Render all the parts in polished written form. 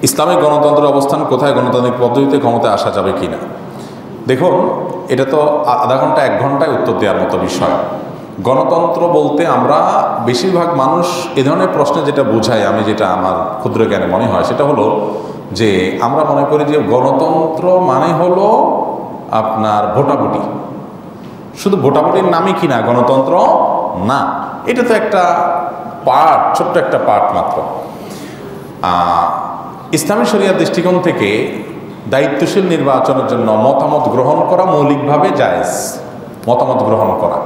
Islamic গণতন্ত্রের অবস্থান কোথায়, গণতান্ত্রিক পদ্ধতিতে ক্ষমতায় আসা যাবে কি না। দেখুন, এটা তো আধা ঘন্টা 1 ঘন্টায় উত্তর দেওয়ার মতো বিষয়। গণতন্ত্র বলতে আমরা বেশিরভাগ মানুষ এ ধরনের প্রশ্নে যেটা বোঝাই, আমি যেটা আমার ক্ষুদ্র জ্ঞানে মনে হয় সেটা হলো যে আমরা মনে করি যে গণতন্ত্র মানে হলো আপনার ভোটাভুটি। শুধু ভোটাভুটির নামই কি না গণতন্ত্র না, এটা তো একটা পার্ট, ছোট্ট একটা পার্ট মাত্র। ইসলামী শরিয়ার দৃষ্টিকোণ থেকে দায়িত্বশীল নির্বাচনের জন্য মতামত গ্রহণ করা মৌলিকভাবে জায়েজ। মতামত গ্রহণ করা,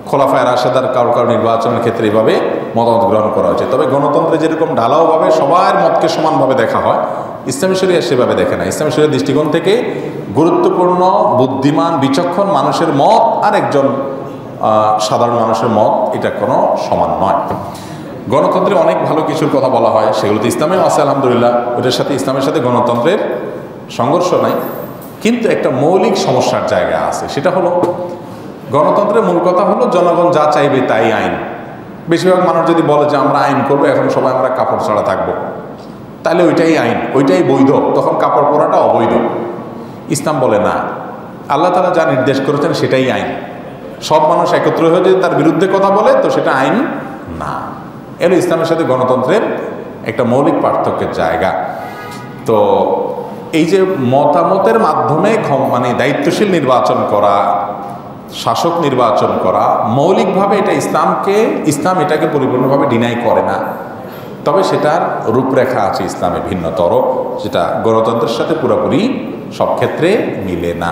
খোলাফায়ে রাশেদার কারো নির্বাচনের ক্ষেত্রে এভাবে মতামত গ্রহণ করা হয়েছে। তবে গণতন্ত্রে যেরকম ঢালাওভাবে সবার মতকে সমানভাবে দেখা হয়, ইসলামী শরিয়া সেভাবে দেখে না। ইসলামী শরিয়ার দৃষ্টিকোণ থেকে গুরুত্বপূর্ণ, বুদ্ধিমান, বিচক্ষণ মানুষের মত আর একজন সাধারণ মানুষের মত, এটা কোনো সমান নয়। গণতন্ত্রে অনেক ভালো কিছুর কথা বলা হয়, সেগুলো তো ইসলামেও আছে আলহামদুলিল্লাহ, ওটার সাথে ইসলামের সাথে গণতন্ত্রের সংঘর্ষ নাই। কিন্তু একটা মৌলিক সমস্যার জায়গা আছে, সেটা হলো গণতন্ত্রের মূল কথা হলো জনগণ যা চাইবে তাই আইন। বেশিরভাগ মানুষ যদি বলে যে আমরা আইন করবো, এখন সবাই আমরা কাপড় ছাড়া থাকবো, তাহলে ওইটাই আইন, ওইটাই বৈধ, তখন কাপড় পরাটা অবৈধ। ইসলাম বলে না, আল্লাহ তাআলা যা নির্দেশ করেছেন সেটাই আইন। সব মানুষ একত্র হয়ে যদি তার বিরুদ্ধে কথা বলে তো সেটা আইন না। এর ইসলামের সাথে গণতন্ত্রের একটা মৌলিক পার্থক্যের জায়গা। তো এই যে মতামতের মাধ্যমে মানে দায়িত্বশীল নির্বাচন করা, শাসক নির্বাচন করা, মৌলিকভাবে এটা ইসলাম এটাকে পরিপূর্ণভাবে ডিনাই করে না। তবে সেটার রূপরেখা আছে ইসলামে ভিন্নতর, যেটা গণতন্ত্রের সাথে পুরোপুরি সব ক্ষেত্রে মিলে না।